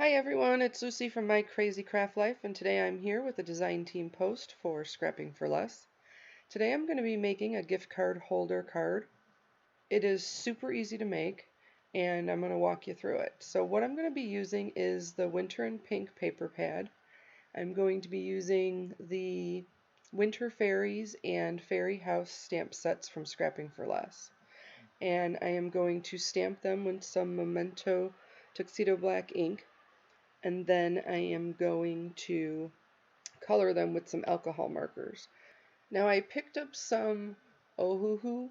Hi everyone, it's Lucy from My Crazy Craft Life, and today I'm here with a design team post for Scrapping for Less. Today I'm going to be making a gift card holder card. It is super easy to make, and I'm going to walk you through it. So what I'm going to be using is the Winter and Pink paper pad. I'm going to be using the Winter Fairies and Fairy House stamp sets from Scrapping for Less. And I am going to stamp them with some Memento Tuxedo Black ink. And then I am going to color them with some alcohol markers. Now I picked up some Ohuhu,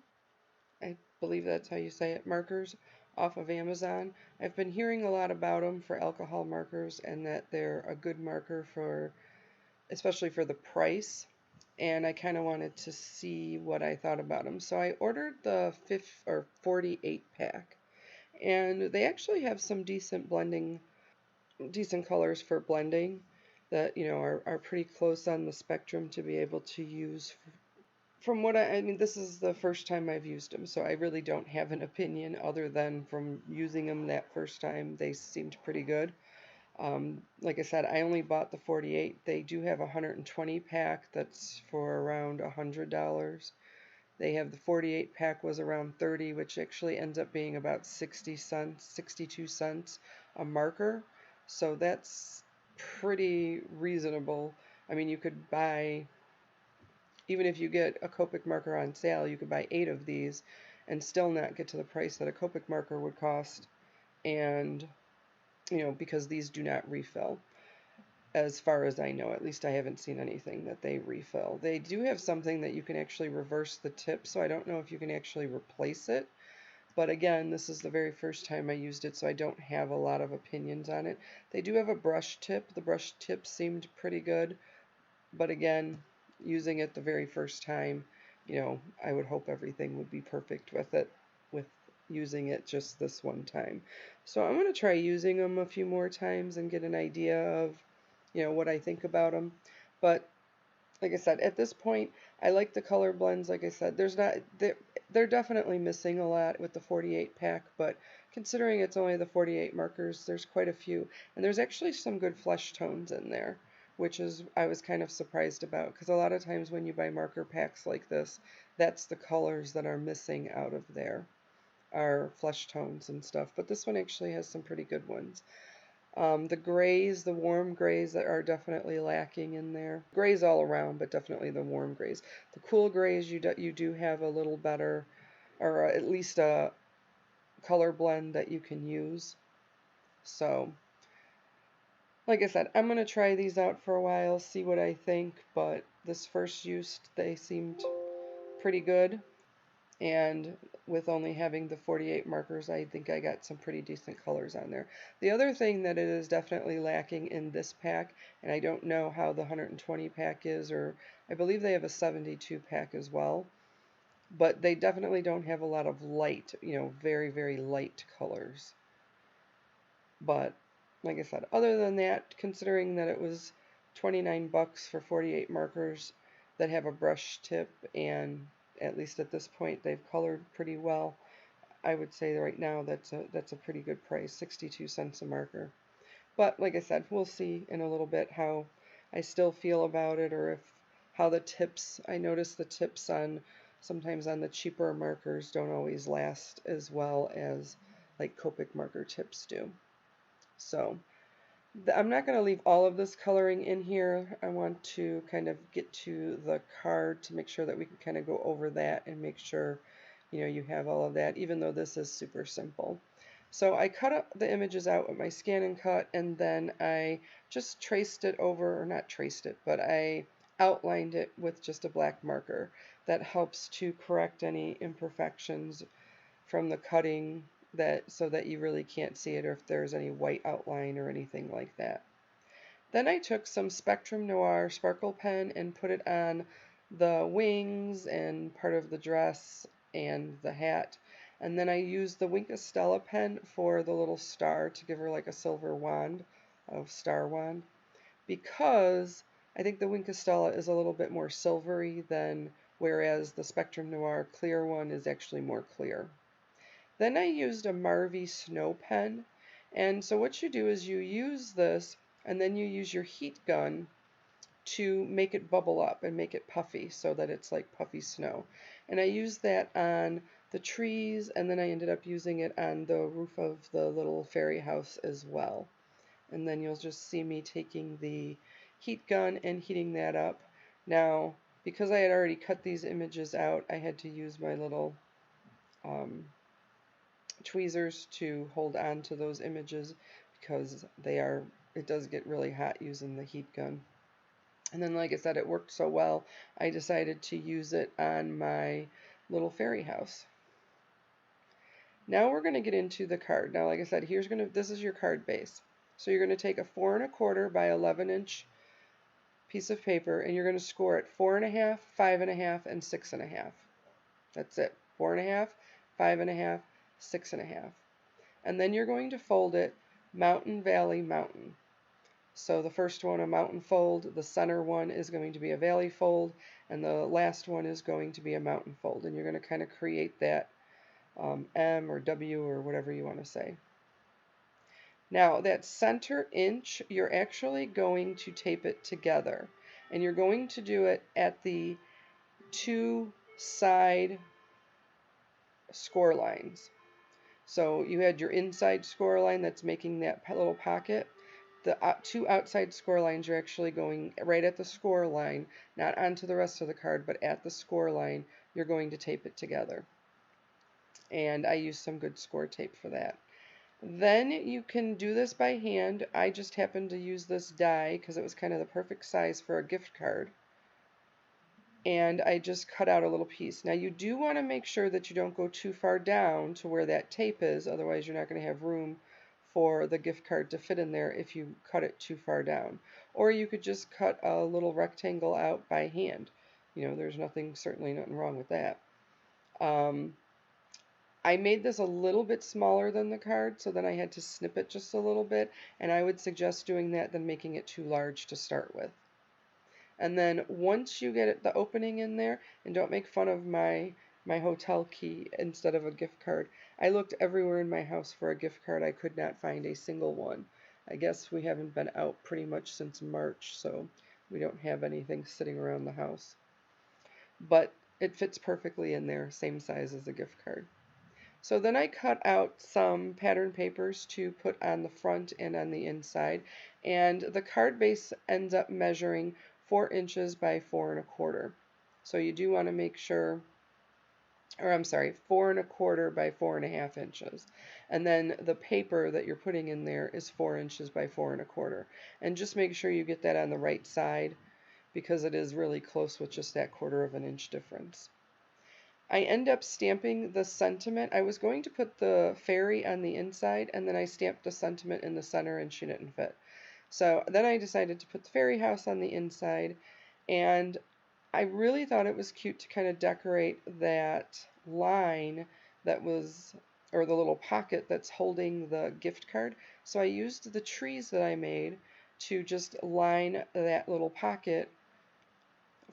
I believe that's how you say it, markers off of Amazon. I've been hearing a lot about them for alcohol markers and that they're a good marker for, especially for the price. And I kind of wanted to see what I thought about them. So I ordered the 48 pack. And they actually have some decent colors for blending that are pretty close on the spectrum to be able to use. From what I mean, this is the first time I've used them, so I really don't have an opinion other than from using them that first time. They seemed pretty good. Like I said, I only bought the 48. They do have a 120 pack that's for around $100. They have the 48 pack was around 30, which actually ends up being about 60 cents, 62 cents a marker. So that's pretty reasonable. I mean, you could buy, even if you get a Copic marker on sale, you could buy 8 of these and still not get to the price that a Copic marker would cost. And, because these do not refill. As far as I know, at least I haven't seen anything that they refill. They do have something that you can actually reverse the tip, so I don't know if you can actually replace it. But again, this is the very first time I used it, so I don't have a lot of opinions on it. They do have a brush tip. The brush tip seemed pretty good, but again, using it the very first time, I would hope everything would be perfect with it, with using it just this one time. So I'm going to try using them a few more times and get an idea of, what I think about them. But like I said, at this point, I like the color blends. Like I said, they're definitely missing a lot with the 48 pack, but considering it's only the 48 markers, there's quite a few. And there's actually some good flesh tones in there, which is I was kind of surprised about, because a lot of times when you buy marker packs like this, that's the colors that are missing out of there, are flesh tones and stuff. But this one actually has some pretty good ones. The grays, the warm grays are definitely lacking in there. Grays all around, but definitely the warm grays. The cool grays, you do have a little better, or at least a color blend that you can use. So, like I said, I'm going to try these out for a while, see what I think, but this first use, they seemed pretty good. And with only having the 48 markers, I think I got some pretty decent colors on there. The other thing that it is definitely lacking in this pack, and I don't know how the 120 pack is, or I believe they have a 72 pack as well, but they definitely don't have a lot of light, very, very light colors. But like I said, other than that, considering that it was 29 bucks for 48 markers that have a brush tip, and at least at this point they've colored pretty well, I would say right now that's a pretty good price, 62 cents a marker. But like I said, we'll see in a little bit how I still feel about it, or how the tips, I notice the tips on sometimes on the cheaper markers don't always last as well as like Copic marker tips do. So I'm not going to leave all of this coloring in here. I want to kind of get to the card to make sure that we can kind of go over that and make sure, you have all of that, even though this is super simple. So I cut up the images out with my scan and cut, and then I just traced it over, or not traced it, but I outlined it with just a black marker. That helps to correct any imperfections from the cutting, so that you really can't see it, or if there's any white outline or anything like that. Then I took some Spectrum Noir sparkle pen and put it on the wings and part of the dress and the hat. And then I used the Wink of Stella pen for the little star to give her like a silver wand, a star wand, because I think the Wink of Stella is a little bit more silvery than, whereas the Spectrum Noir clear one is actually more clear. Then I used a Marvy Snow pen, And so what you do is you use this, and then you use your heat gun to make it bubble up and make it puffy so that it's like puffy snow. And I used that on the trees, and then I ended up using it on the roof of the little fairy house as well. And then you'll just see me taking the heat gun and heating that up. Now, because I had already cut these images out, I had to use my little um, tweezers to hold on to those images because it does get really hot using the heat gun. And then, like I said, it worked so well, I decided to use it on my little fairy house. Now we're going to get into the card. Now, like I said, this is your card base. So you're going to take a 4 1/4 by 11-inch piece of paper, and you're going to score it 4.5, 5.5, and 6.5. That's it. 4.5, 5.5, 6.5. And then you're going to fold it mountain, valley, mountain. So the first one, a mountain fold, the center one is going to be a valley fold, and the last one is going to be a mountain fold. And you're going to kind of create that M or W or whatever you want to say. Now that center inch, you're actually going to tape it together. And you're going to do it at the 2 side score lines. So you had your inside score line that's making that little pocket. The 2 outside score lines are actually going right at the score line, not onto the rest of the card, but at the score line, you're going to tape it together. And I used some good score tape for that. Then you can do this by hand. I just happened to use this die because it was kind of the perfect size for a gift card. And I just cut out a little piece. Now you do want to make sure that you don't go too far down to where that tape is, otherwise you're not going to have room for the gift card to fit in there if you cut it too far down. Or you could just cut a little rectangle out by hand. You know, there's certainly nothing wrong with that. I made this a little bit smaller than the card, so then I had to snip it just a little bit, and I would suggest doing that than making it too large to start with. And then once you get the opening in there, and don't make fun of my hotel key instead of a gift card. I looked everywhere in my house for a gift card. I could not find a single one. I guess we haven't been out pretty much since March, so we don't have anything sitting around the house. But it fits perfectly in there, same size as a gift card. So then I cut out some pattern papers to put on the front and on the inside, and the card base ends up measuring 4 inches by 4 1/4. So you do want to make sure, or I'm sorry, 4 1/4 by 4.5 inches. And then the paper that you're putting in there is 4 inches by 4 1/4. And just make sure you get that on the right side because it is really close with just that 1/4 of an inch difference. I end up stamping the sentiment. I was going to put the fairy on the inside, and then I stamped the sentiment in the center, and she didn't fit. So then I decided to put the fairy house on the inside, and I really thought it was cute to kind of decorate that line that was, or the little pocket that's holding the gift card. So I used the trees that I made to just line that little pocket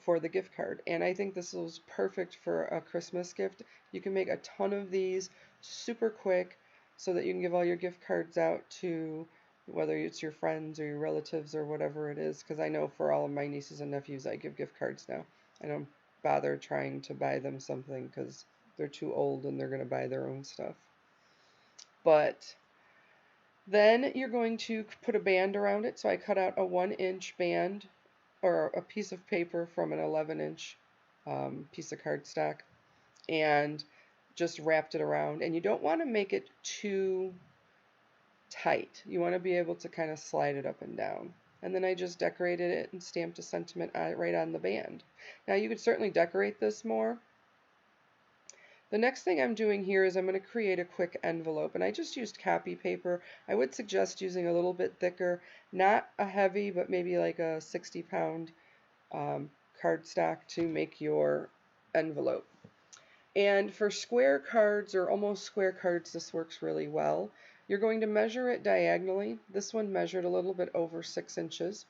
for the gift card. And I think this was perfect for a Christmas gift. You can make a ton of these super quick so that you can give all your gift cards out to whether it's your friends or your relatives or whatever it is, because I know for all of my nieces and nephews I give gift cards now. I don't bother trying to buy them something because they're too old and they're going to buy their own stuff. But then you're going to put a band around it. So I cut out a 1-inch band or a piece of paper from an 11-inch piece of cardstock and just wrapped it around. And you don't want to make it too tight. You want to be able to kind of slide it up and down. And then I just decorated it and stamped a sentiment right on the band. Now you could certainly decorate this more. The next thing I'm doing here is I'm going to create a quick envelope, and I just used copy paper. I would suggest using a little bit thicker, not a heavy, but maybe like a 60-pound cardstock to make your envelope. And for square cards or almost square cards, this works really well. You're going to measure it diagonally. This one measured a little bit over 6 inches.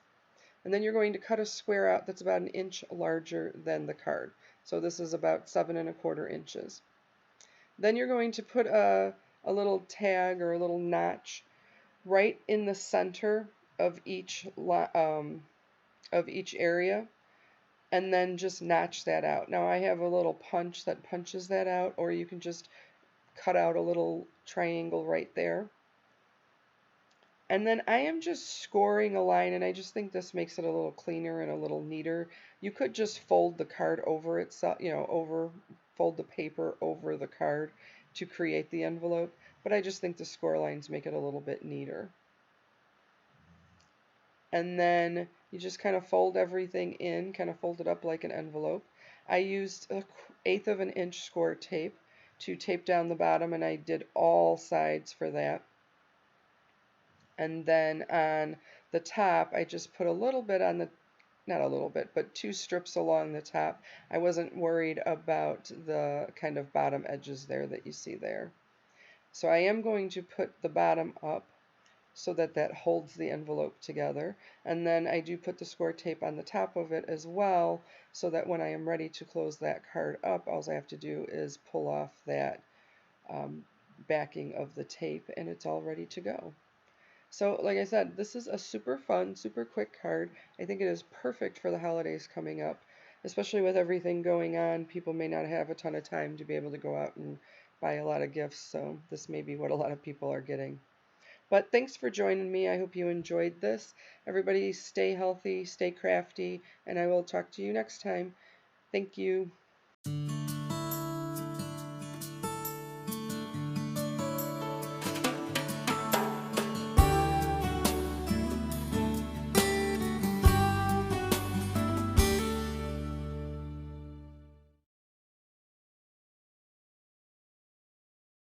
And then you're going to cut a square out that's about 1 inch larger than the card. So this is about 7 1/4 inches. Then you're going to put a little tag or a little notch right in the center of each area, and then just notch that out. Now I have a little punch that punches that out, or you can just cut out a little triangle right there. And then I am just scoring a line, and I just think this makes it a little cleaner and a little neater. You could just fold the card over itself, fold the paper over the card to create the envelope, but I just think the score lines make it a little bit neater. And then you just kind of fold everything in, kind of fold it up like an envelope. I used an eighth of an inch score tape to tape down the bottom, and I did all sides for that. And then on the top, I just put a little bit on the, not a little bit, but 2 strips along the top. I wasn't worried about the kind of bottom edges there that you see there. So I am going to put the bottom up so that that holds the envelope together. And then I do put the score tape on the top of it as well, so that when I am ready to close that card up, all I have to do is pull off that backing of the tape, and it's all ready to go. So, like I said, this is a super fun, super quick card. I think it is perfect for the holidays coming up, especially with everything going on. People may not have a ton of time to be able to go out and buy a lot of gifts, so this may be what a lot of people are getting. But thanks for joining me. I hope you enjoyed this. Everybody stay healthy, stay crafty, and I will talk to you next time. Thank you.